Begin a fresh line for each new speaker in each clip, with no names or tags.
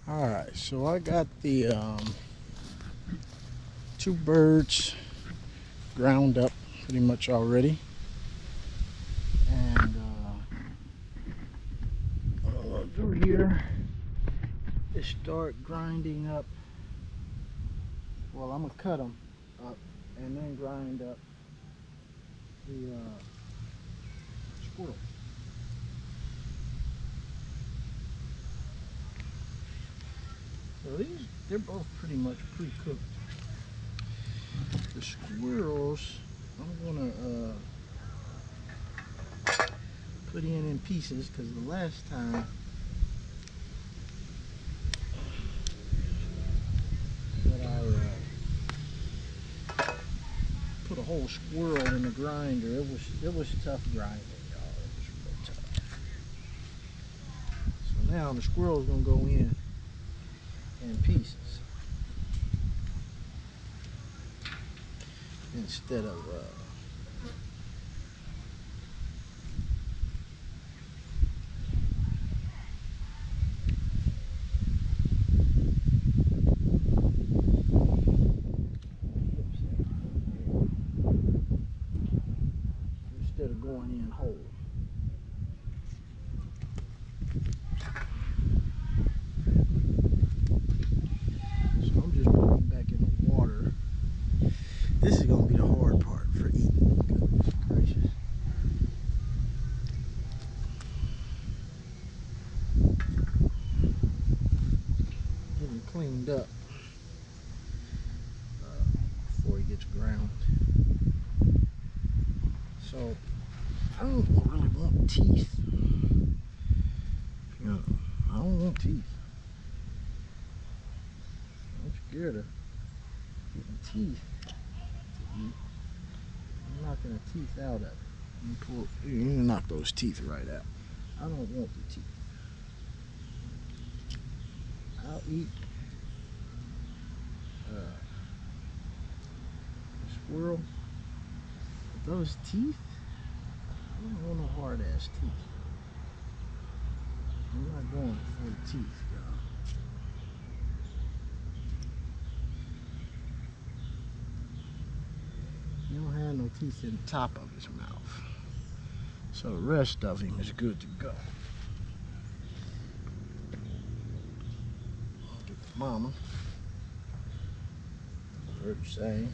Alright, so I got the two birds ground up pretty much already. And over here they start grinding up. Well, I'm gonna cut them up and then grind up the squirrel. So they're both pretty much pre-cooked. The squirrels, I'm gonna put in pieces because the last time that I put a whole squirrel in the grinder, it was tough grinding, y'all. It was real tough. So now the squirrel is gonna go in pieces instead of going in whole. So I'm just putting them back in the water. This is going to be the hard part for eating. Goodness gracious. Getting cleaned up before he gets ground. So I don't really want teeth. You know, I don't want teeth. I'm scared of getting teeth to eat. I'm knocking the teeth out of it. You knock those teeth right out. I don't want the teeth. I'll eat a squirrel with those teeth. I don't want no hard ass teeth. I'm not going for the teeth, y'all. He don't have no teeth in the top of his mouth. So the rest of him is good to go. Get the mama. Heard you say.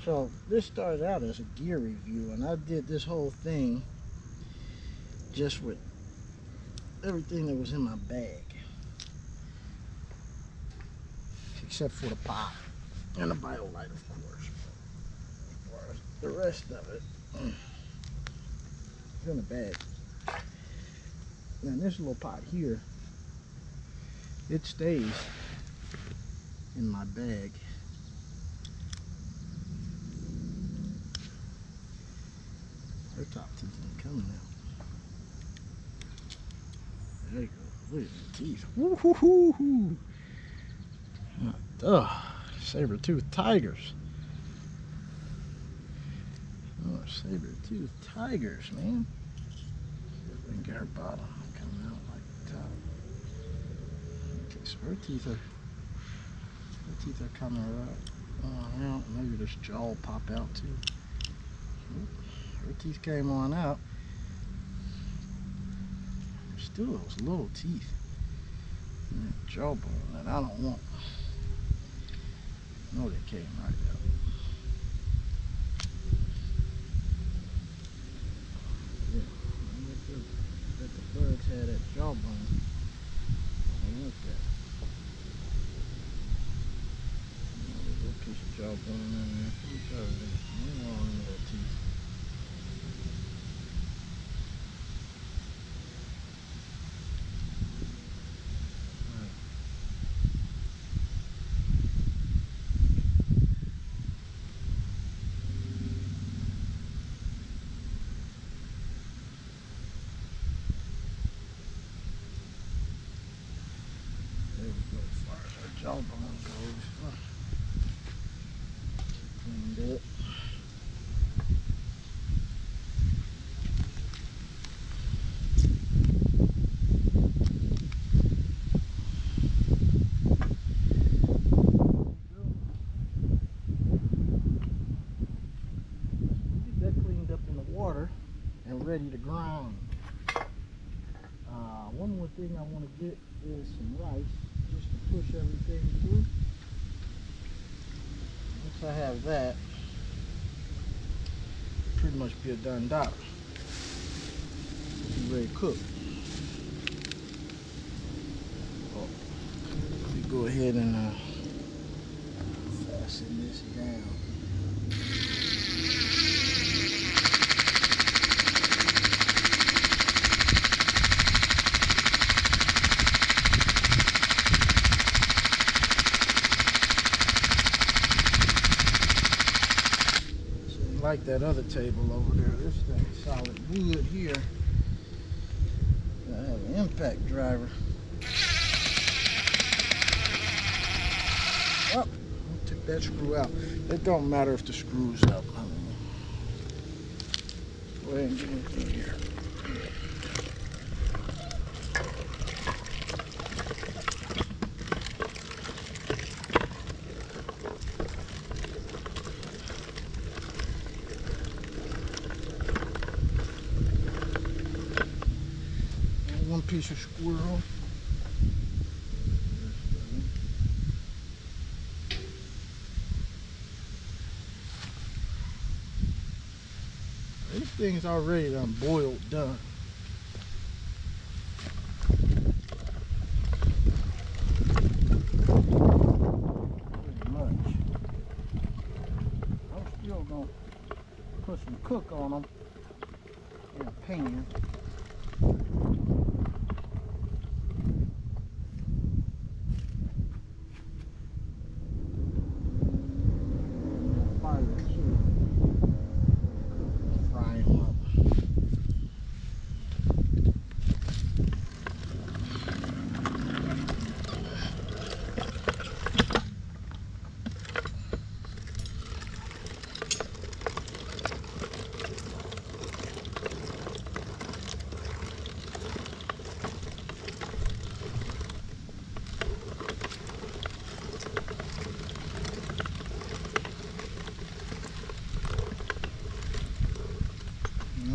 So this started out as a gear review, and I did this whole thing just with everything that was in my bag, except for the pot and the BioLite, of course. As far as the rest of it is in the bag. Now this little pot here, it stays in my bag. Their top teeth ain't coming out. There you go. Look at the teeth. Woo-hoo-hoo-hoo. Saber-toothed tigers. Oh, saber-toothed tigers, man. See if we can get her bottom coming out like the top. Okay, so her teeth are coming out. Maybe this jaw will pop out too. Her teeth came on out. still those little teeth in that jawbone that I don't want. No, they came right out. Yeah, let the birds have that jawbone. I want that. Little piece of jawbone in there. What's that? No more little teeth. There we go. As far as our jawbone goes. Cleaned up. Water and ready to grind. One more thing I want to get is some rice just to push everything through. Once I have that, pretty much be a done dollar. Be ready to cook. Oh, let me go ahead and fasten this down. Like that other table over there, this thing's solid wood here. I have an impact driver. Oh, I took that screw out. It don't matter if the screw's out. Go ahead and get in here. One piece of squirrel. This thing's already done boiled done. Pretty much. I'm still gonna put some cook on them in a pan.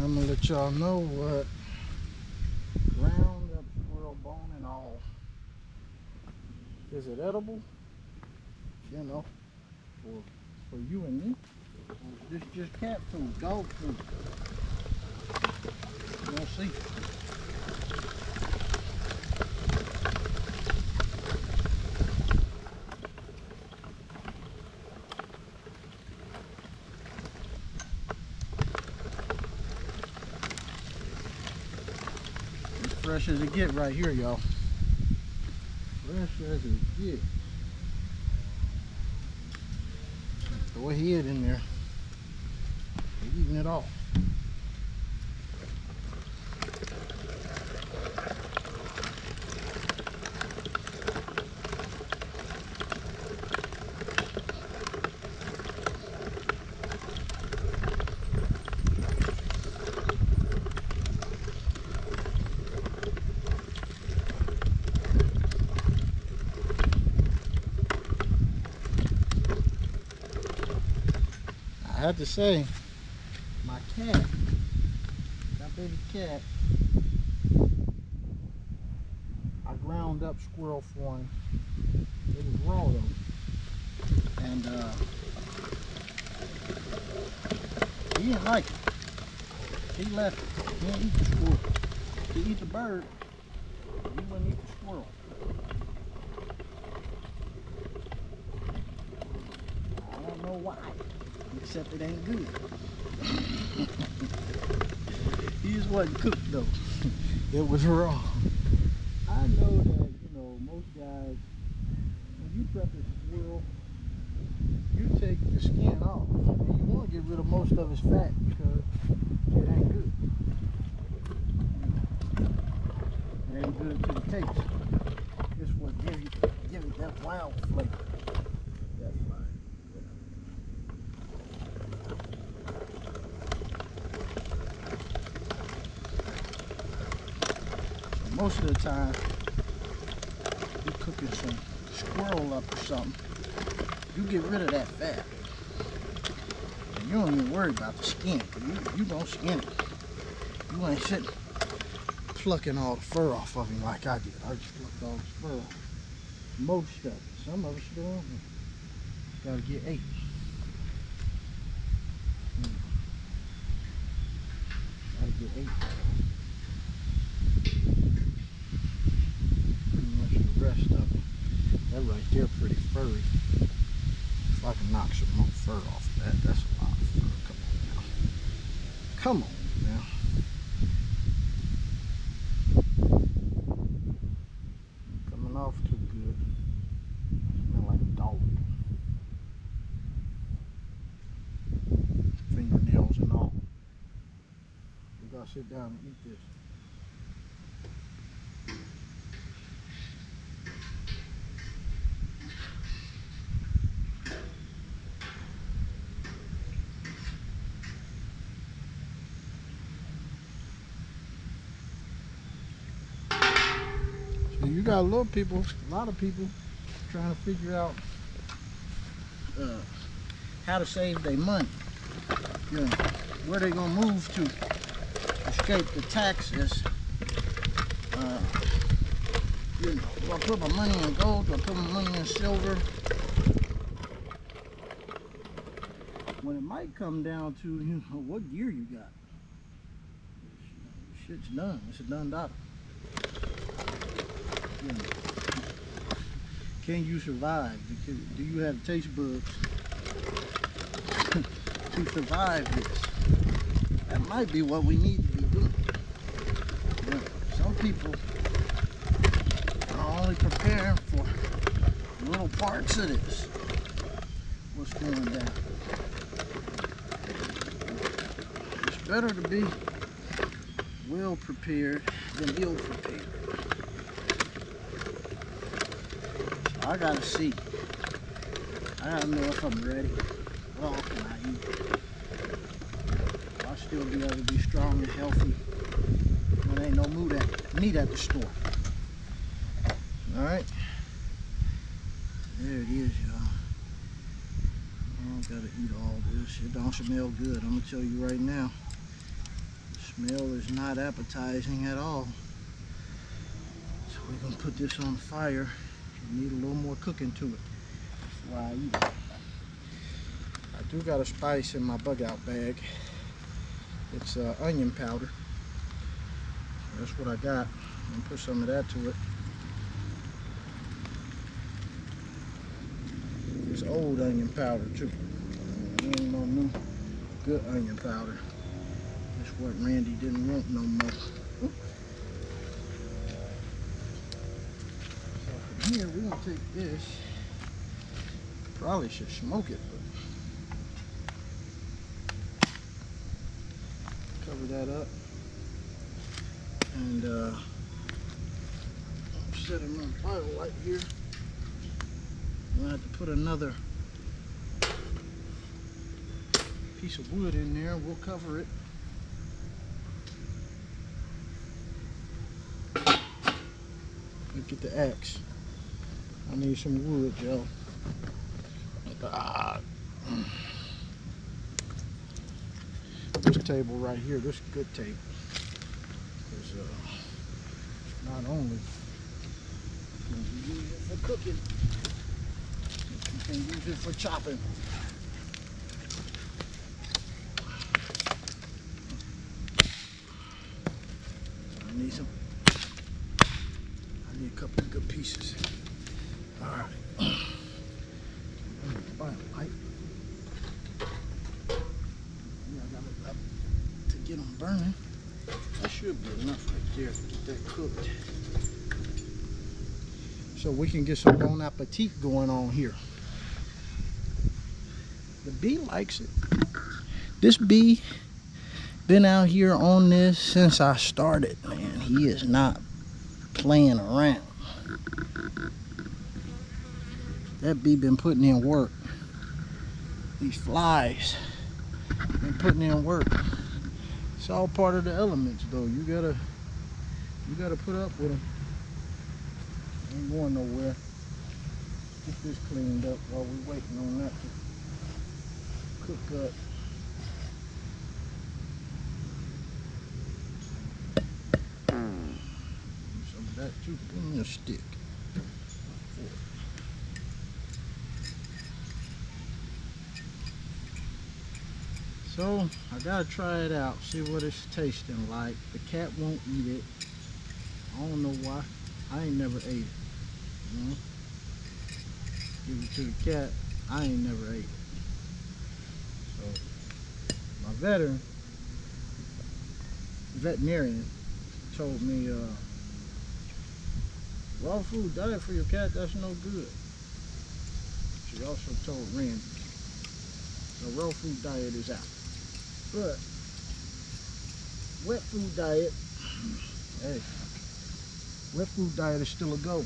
I'm gonna let y'all know what ground up squirrel bone and all. Is it edible? You know, for you and me. Or is this just cat food, dog food? We'll see. Fresh as it get right here, y'all. Fresh as it get. Throw a head in there. They're eating it all. I have to say, my cat, that baby cat, ground up squirrel for him. It was raw though. And he didn't like it. He left it. He didn't eat the squirrel. He eat the bird. He wouldn't eat the squirrel. I don't know why. Except it ain't good. He just wasn't cooked though. It was raw. I know that, you know, most guys, when you prep a squirrel, you take the skin off. And you want to get rid of most of his fat because it ain't good. It ain't good to the taste. This will give it that wild flavor. That's fine. Most of the time, you're cooking some squirrel up or something, you get rid of that fat. And you don't even worry about the skin. You don't skin it. You ain't sitting plucking all the fur off of him like I did. I just plucked all the fur off. Most of it. Some of us don't. Gotta get 8. Gotta get 8. Rest of it. That right there pretty furry. If I can knock some more fur off of that, that's a lot of fur. Come on now. Come on now. Coming off too good. Smell like a dog. Fingernails and all. We gotta sit down and eat this. You got a lot of people trying to figure out how to save their money. You know, where they gonna move to escape the taxes. You know, do I put my money in gold? Do I put my money in silver? When it might come down to, you know, what gear you got. Shit's done. It's a done dollar. You know, can you survive? Do you have taste buds to survive this? That might be what we need to be doing. You know, some people are only preparing for little parts of this. What's going down? It's better to be well prepared than ill prepared. I gotta see. I gotta know if I'm ready. What all can I eat? I'll still be able to be strong and healthy when there ain't no meat at the store. Alright? There it is, y'all. I don't gotta eat all this. It don't smell good. I'm gonna tell you right now. The smell is not appetizing at all. So we're gonna put this on the fire. Need a little more cooking to it before I eat it. I do got a spice in my bug out bag. It's onion powder. So that's what I got. I'm gonna put some of that to it. It's old onion powder too. Ain't no new good onion powder. That's what Randy didn't want no more. Ooh. Here we're gonna take this. Probably should smoke it, but cover that up and I'm setting my fire light here. I'm gonna have to put another piece of wood in there. We'll cover it. Look at the axe. I need some wood, y'all. This table right here, this is a good table. Because not only When you use it for cooking, you can use it for chopping. I need some. I need a couple of good pieces. All right. Buy a pipe. Yeah, I got it up to get them burning. That should be enough right there to get that cooked. So we can get some bon appetit going on here. The bee likes it. This bee been out here on this since I started, man. He is not playing around. That bee been putting in work. These flies been putting in work. It's all part of the elements, though. You gotta put up with them. Ain't going nowhere. Get this cleaned up while we waiting on that to cook up. Some of that too. Give me a stick. So I gotta try it out, see what it's tasting like. The cat won't eat it. I don't know why. I ain't never ate it. You know? Give it to the cat. I ain't never ate it. So my veterinarian told me raw food diet for your cat, that's no good. She also told Randy the raw food diet is out. But wet food diet, hey, wet food diet is still a go.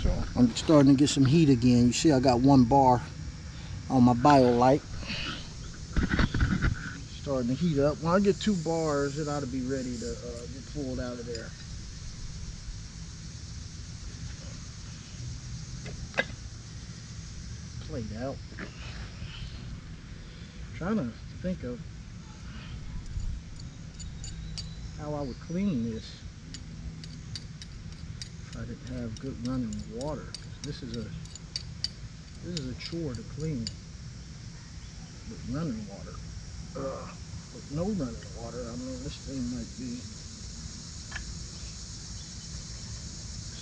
So I'm starting to get some heat again. You see I got 1 bar on my BioLite. Starting to heat up. When I get 2 bars, it ought to be ready to get pulled out of there. Plate out. Trying to think of how I would clean this if I didn't have good running water. This is a chore to clean with running water. With no running water, I mean, this thing might be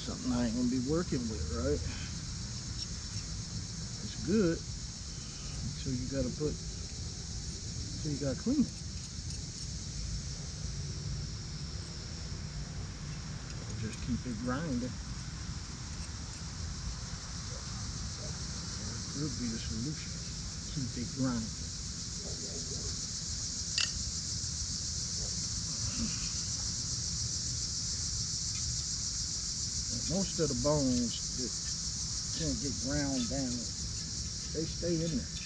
something I ain't gonna be working with, right? It's good until you gotta clean it. Just keep it grinding. That could be the solution. Keep it grinding. Most of the bones that can't get ground down, they stay in there.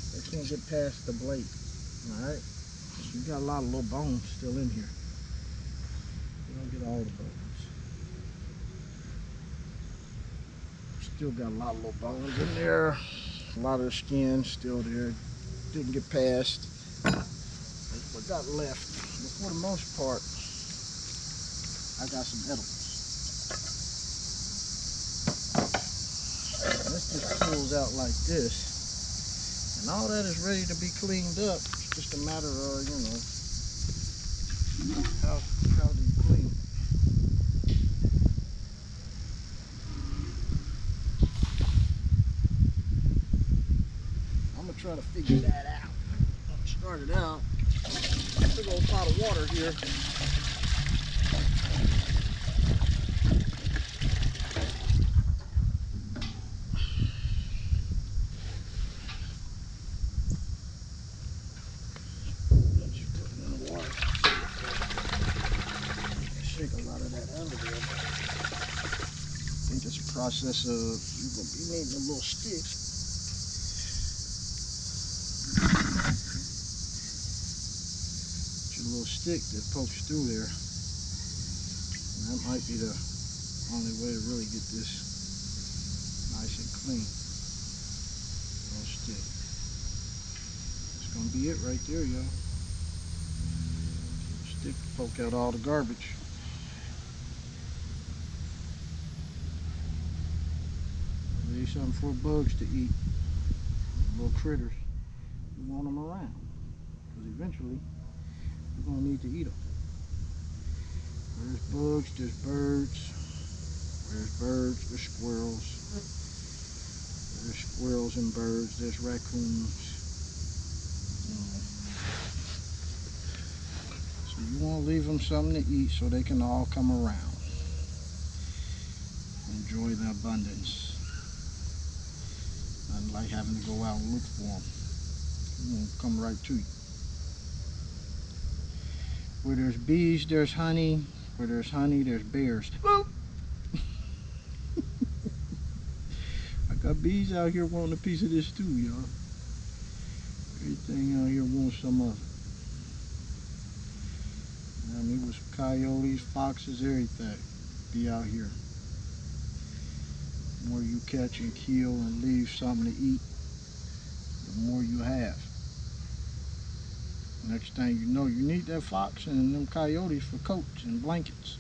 They can't get past the blade. Alright? You got a lot of little bones still in here. You don't get all the bones. Still got a lot of little bones in there. A lot of the skin still there. Didn't get past. That's what got left. But for the most part, I got some edibles. And this just pulls out like this. And all that is ready to be cleaned up. It's just a matter of, you know, how do you clean it? I'm gonna try to figure that out. Start it out. Big old pot of water here. Shake a lot of that out of there. I think it's a process of you're gonna be needing a little stick. Get your little stick that pokes through there. And that might be the only way to really get this nice and clean. Little stick. That's gonna be it right there, y'all. stick to poke out all the garbage. Leave something for bugs to eat. Little critters. You want them around. Because eventually, you're going to need to eat them. There's bugs, there's birds. There's birds, there's squirrels. There's squirrels and birds, there's raccoons. So you want to leave them something to eat so they can all come around. Enjoy the abundance. Not like having to go out and look for them. They won't come right to you. Where there's bees, there's honey. Where there's honey, there's bears. Whoa! I got bees out here wanting a piece of this too, y'all. Everything out here wants some of it. I mean, with coyotes, foxes, everything. Be out here. The more you catch and kill and leave something to eat, the more you have. Next thing you know, you need that fox and them coyotes for coats and blankets.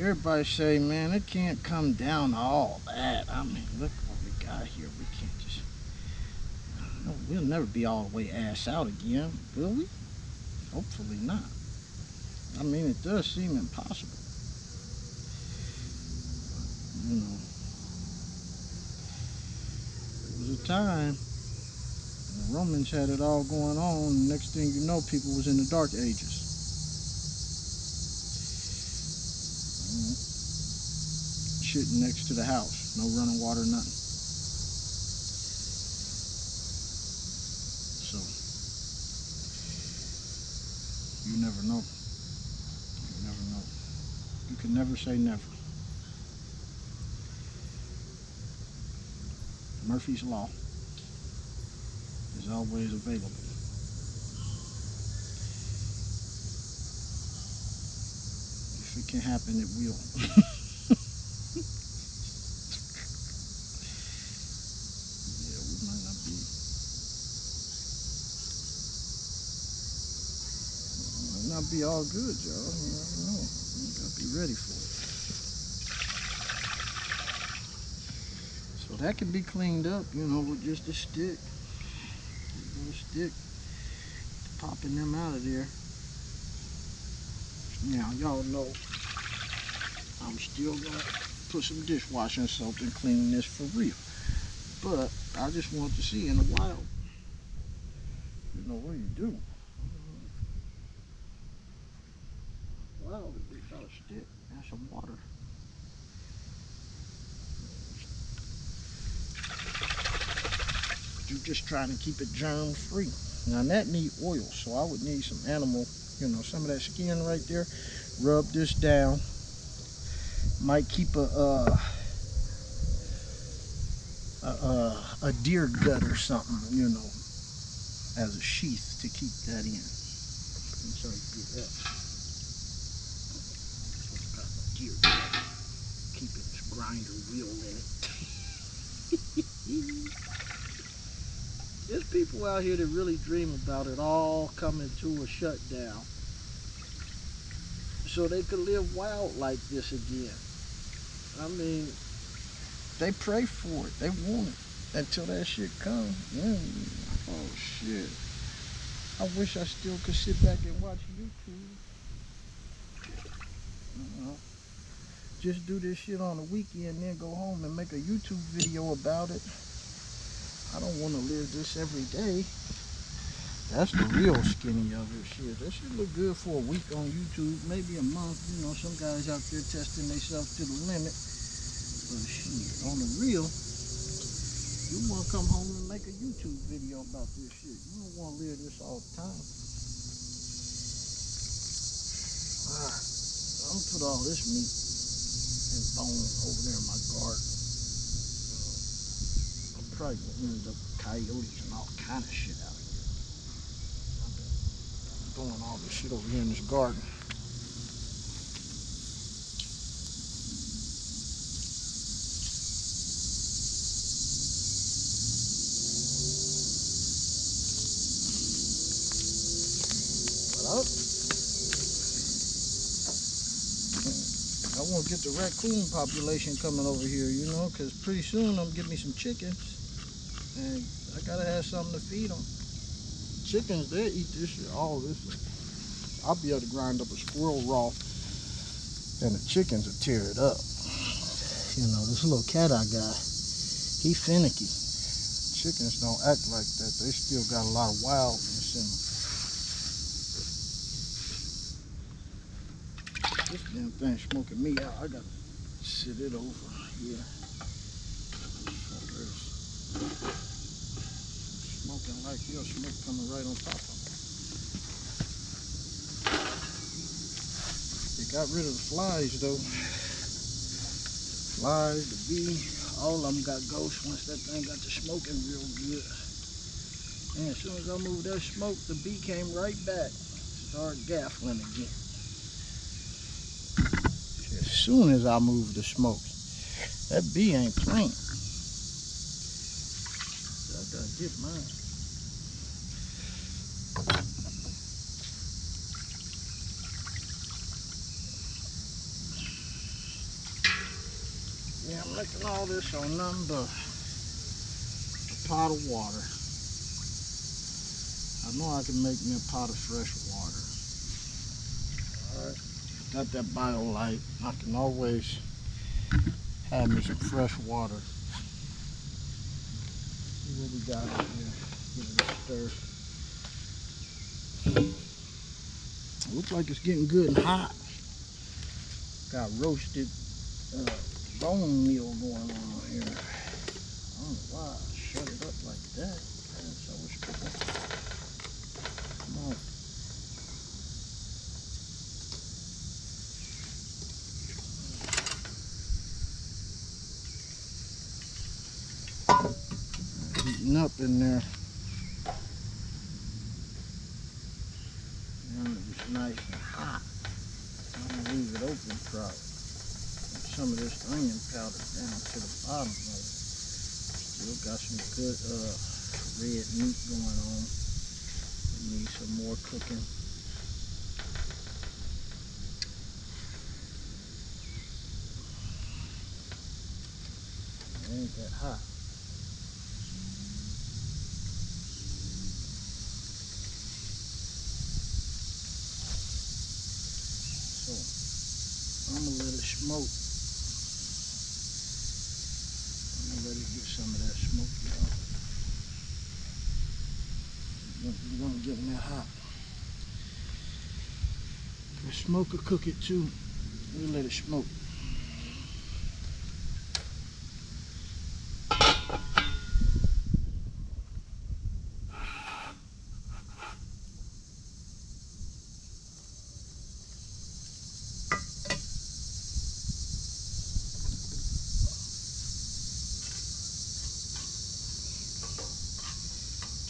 Everybody say, man, it can't come down to all that. I mean, look what we got here. We can't just... we'll never be all the way ass out again, will we? Hopefully not. I mean, it does seem impossible. You know, there was a time the Romans had it all going on, and next thing you know, people was in the Dark Ages. Shitting next to the house, no running water, nothing. So, you never know. You never know. You can never say never. Murphy's Law is always available. If it can happen, it will. Yeah, we might not be all good, y'all. You never know. You gotta be ready for it. So that can be cleaned up, you know, with just a stick. A stick, popping them out of there. Now y'all know I'm still gonna put some dishwashing soap and clean this for real. But I just want to see in the wild, you know, what do you do? Well, we got a stick and some water. You're just trying to keep it germ free. Now that need oil, so I would need some animal, you know, some of that skin right there. Rub this down. Might keep a deer gut or something, you know, as a sheath to keep that in. That's how you do that. Got a deer gut. Keeping this grinder wheel in it. There's people out here that really dream about it all coming to a shutdown, so they could live wild like this again. I mean, they pray for it, they want it until that shit comes. Oh shit! I wish I still could sit back and watch YouTube. Just do this shit on the weekend, then go home and make a YouTube video about it. I don't want to live this every day. That's the real skinny of it. Shit, that should look good for a week on YouTube, maybe a month. You know, some guys out there testing themselves to the limit. But shit, on the real, you want to come home and make a YouTube video about this shit. You don't want to live this all the time. Alright, I'm gonna put all this meat and bone over there in my garden. Probably gonna end up with coyotes and all kind of shit out here. I've been doing all this shit over here in this garden. get the raccoon population coming over here, you know, because pretty soon I'm getting me some chickens, and I gotta have something to feed them. Chickens, they eat this shit, all this. I'll be able to grind up a squirrel raw, and the chickens will tear it up. You know, this little cat I got, he finicky. Chickens don't act like that. They still got a lot of wildness in them. This damn thing smoking me out. I gotta sit it over here. Smoking like your smoke coming right on top of me. They got rid of the flies though. Flies, the bee, all of them got ghosts once that thing got to smoking real good. And as soon as I moved that smoke, the bee came right back. Started gaffling again. As soon as I moved the smoke, that bee ain't playing. I gotta get mine. Yeah, I'm making all this on nothing but a pot of water. I know I can make me a pot of fresh water. Alright, got that BioLite. I can always have me some fresh water. See what we got in here. Give it a stir. Looks like it's getting good and hot. Got roasted bone meal going on here. I don't know why I shut it up like that. That's how we're supposed to. Come on. Heating up in there. And it's nice and hot. I'm gonna leave it open probably. Some of this onion powder down to the bottom of it. Still got some good red meat going on. It needs some more cooking. It ain't that hot. So I'm gonna let it smoke. Let it get some of that smoke, y'all. It's gonna get me hot. The smoke will cook it too. We let it smoke.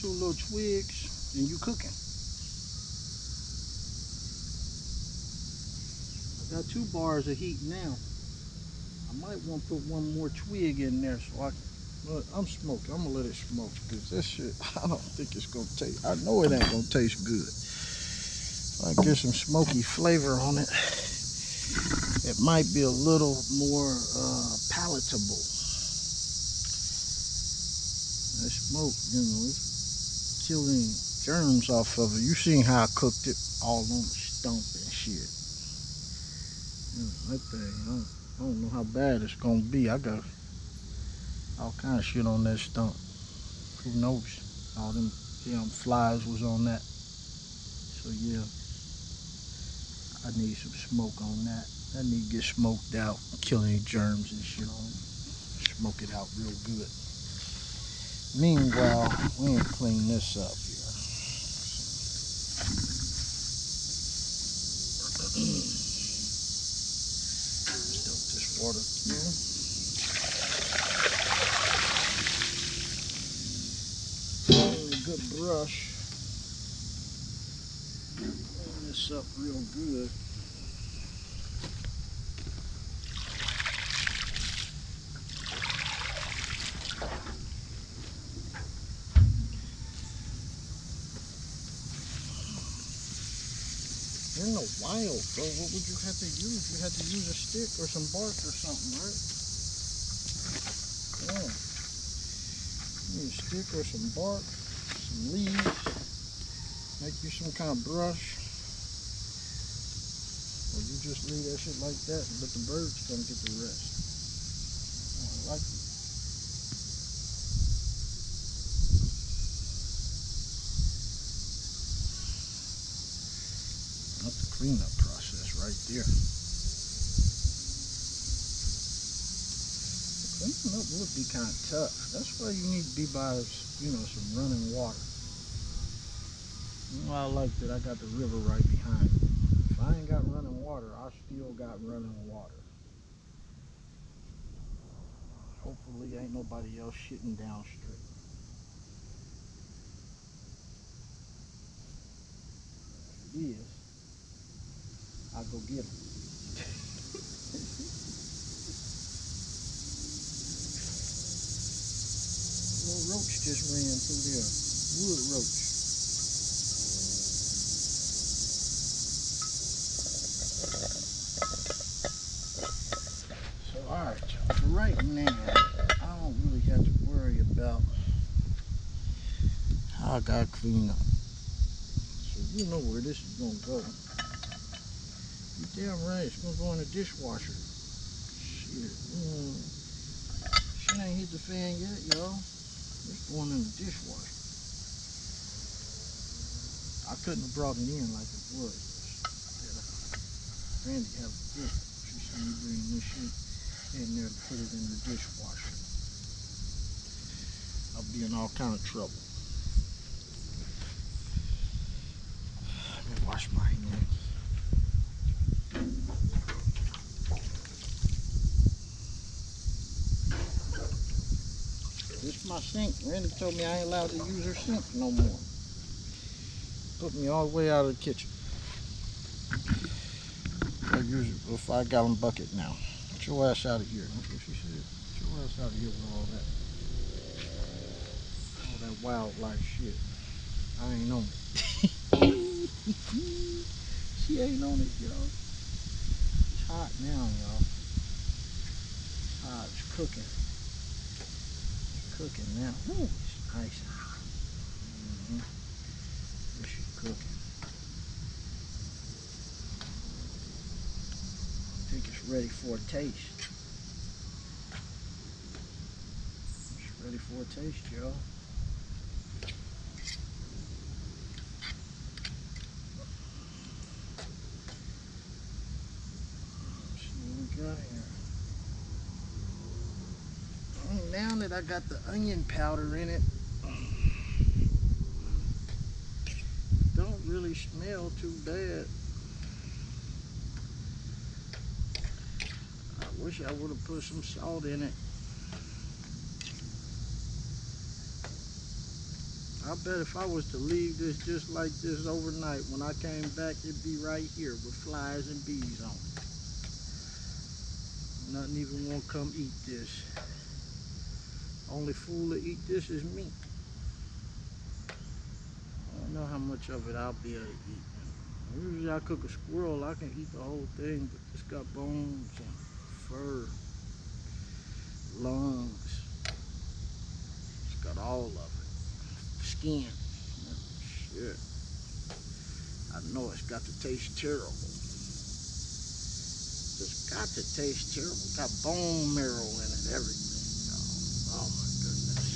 Two little twigs and you cooking. I got 2 bars of heat now. I might want to put one more twig in there so I can. Look, I'm smoking. I'm gonna let it smoke because this shit, I don't think it's gonna taste. I know it ain't gonna taste good. If I get some smoky flavor on it, it might be a little more palatable. That smoke, you know, it's killing germs off of it. You seen how I cooked it all on the stump and shit. You know, that thing, I don't know how bad it's gonna be. I got all kind of shit on that stump. Who knows? All them damn flies was on that. So yeah, I need some smoke on that. That need to get smoked out, kill any germs and shit on it. Smoke it out real good. Meanwhile, we need to clean this up here. Dump this water through. A good brush. Clean this up real good. in the wild, bro, what would you have to use? You had to use a stick or some bark or something, right? Yeah. You need a stick or some bark, some leaves, make you some kind of brush. Or you just leave that shit like that and let the birds come get the rest. Oh, I like it. That's the cleanup process right there. Cleaning up would be kind of tough. That's why you need to be by, you know, some running water. You know, I like that I got the river right behind me. If I ain't got running water, I still got running water. Hopefully ain't nobody else shitting downstream. If it is, I'll go get them. Little roach just ran through there. Wood roach. So alright, y'all. For right now, I don't really have to worry about how I gotta clean up. So you know where this is gonna go. You damn right, it's gonna go in the dishwasher. Shit. Shit ain't hit the fan yet, y'all. It's going in the dishwasher. I couldn't have brought it in like it was. Randy have a good. She said me bring this shit in there to put it in the dishwasher. I'll be in all kind of trouble. Let me wash my hands. This is my sink. Randy told me I ain't allowed to use her sink no more. Put me all the way out of the kitchen. I use it with a 5-gallon bucket now. Get your ass out of here. That's what she said. Get your ass out of here with all that. All that wildlife shit. I ain't on it. She ain't on it, y'all. It's hot now, y'all. It's hot. It's cooking. It's cooking now. Ooh, it's nice and hot. This shit cooking. I think it's ready for a taste. It's ready for a taste, y'all. Let's see what we got here. Now that I got the onion powder in it, don't really smell too bad. I wish I would have put some salt in it. I bet if I was to leave this just like this overnight, when I came back, it'd be right here with flies and bees on it. Nothing even won't come eat this. Only fool to eat this is me. I don't know how much of it I'll be able to eat. Usually I cook a squirrel, I can eat the whole thing, but it's got bones and fur, lungs. It's got all of it. Skin. Shit. I know it's got to taste terrible. It's got to taste terrible. It's got bone marrow in it, everything. Oh my goodness.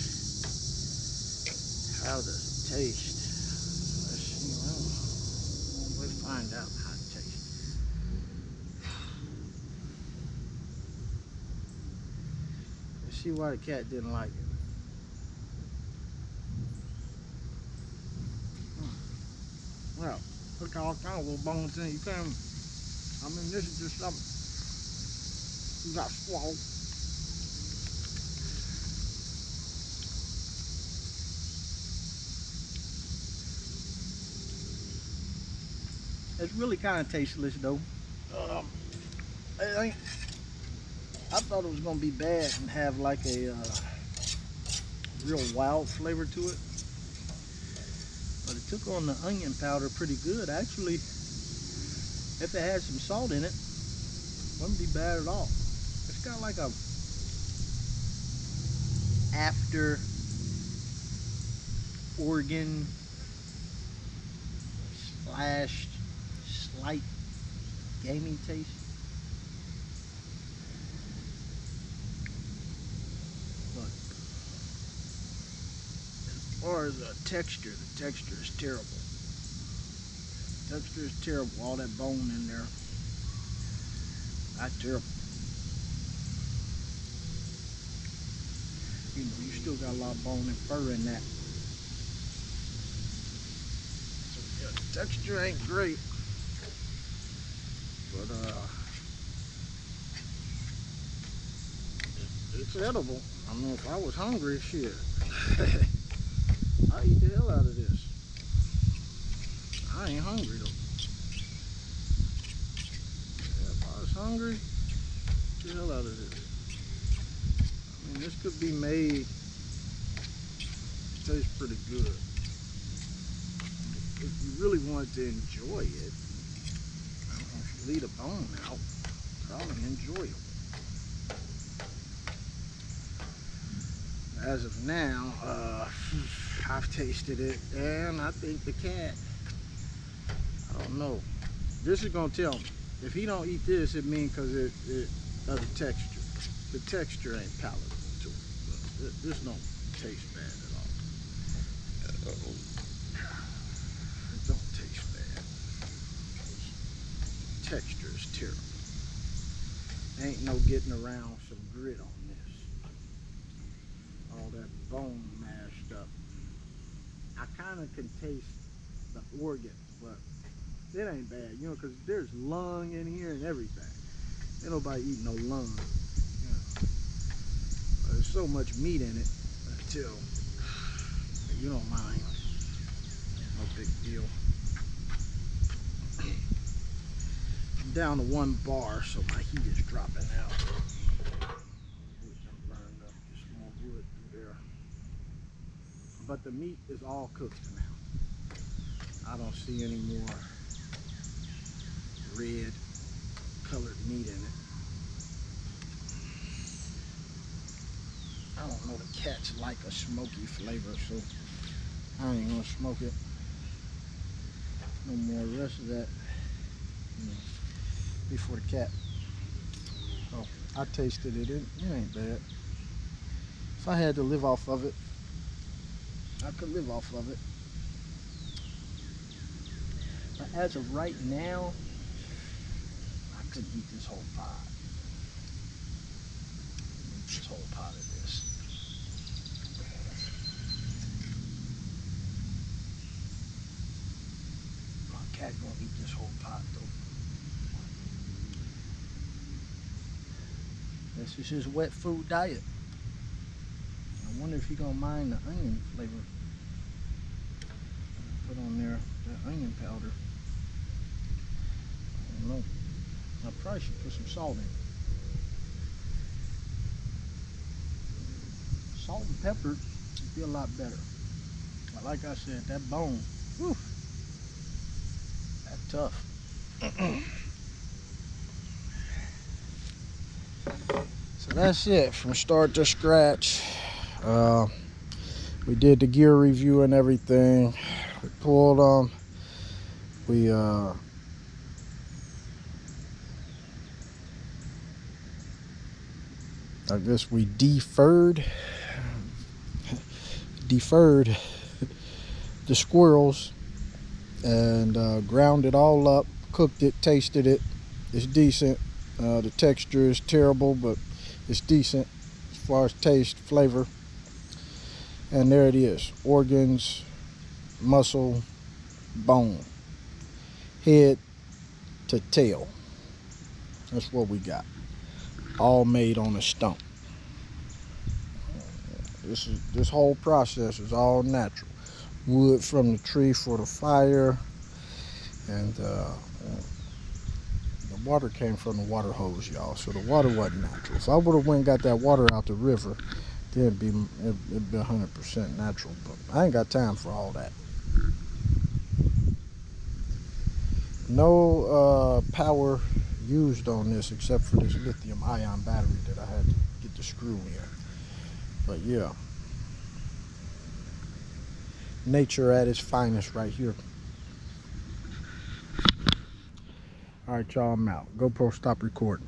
How does it taste? Let's see. Well, we'll find out how it tastes. Let's see why the cat didn't like it. Well, look all kind of little bones in it. You can't. I mean, this is just something you got to swallow. It's really kind of tasteless though. It ain't. I thought it was gonna be bad and have like a real wild flavor to it, but it took on the onion powder pretty good. Actually, If it had some salt in it, wouldn't be bad at all. It's got like a after organ slash slight gamey taste. But as far as the texture is terrible. Texture is terrible. All that bone in there, not terrible. You know, you still got a lot of bone and fur in that. So yeah, the texture ain't great, but it's edible. I mean, if I was hungry, shit, I'd eat the hell out of this. I ain't hungry though. Yeah, if I was hungry, eat the hell out of this. I mean, this could be made. It tastes pretty good. If you really wanted to enjoy it, I don't know, if you leave the bone out, probably enjoyable. As of now, I've tasted it, and I think the cat, I don't know. This is gonna tell me. If he don't eat this, it means because it of the texture. The texture ain't palatable to him. But this don't taste bad at all. It don't taste bad. The texture is terrible. Ain't no getting around some grit on this. All that bone mashed up. I kind of can taste the organ, but it ain't bad, you know, because there's lung in here and everything. Ain't nobody eating no lung, you know. There's so much meat in it until you don't mind. No big deal. I'm down to 1 bar, so my heat is dropping out. Burned up just more wood through there. But the meat is all cooked now. I don't see any more red colored meat in it. I don't know, the cats like a smoky flavor, so I ain't gonna smoke it no more. The rest of that, you know, before the cat. Oh, I tasted it. It ain't bad. If I had to live off of it, I could live off of it. But as of right now, I couldn't eat this whole pot. This whole pot of this. My cat gonna eat this whole pot though. This is his wet food diet. I wonder if he gonna mind the onion flavor. Put on there that onion powder. I don't know. I probably should put some salt in. Salt and pepper would be a lot better. But like I said, that bone, whew, that's tough. So that's it from start to scratch. We did the gear review and everything. We pulled them. We I guess we deferred the squirrels and ground it all up, cooked it, tasted it. It's decent. The texture is terrible, but it's decent as far as taste, flavor. And there it is. Organs, muscle, bone, head to tail. That's what we got. All made on a stump. This whole process is all natural. Wood from the tree for the fire, and the water came from the water hose, y'all. So the water wasn't natural. If I would have went and got that water out the river, then it'd be 100% natural. But I ain't got time for all that. No power used on this except for this lithium ion battery that I had to get the screw in. But yeah, nature at its finest right here. All right, y'all, I'm out. GoPro, stop recording.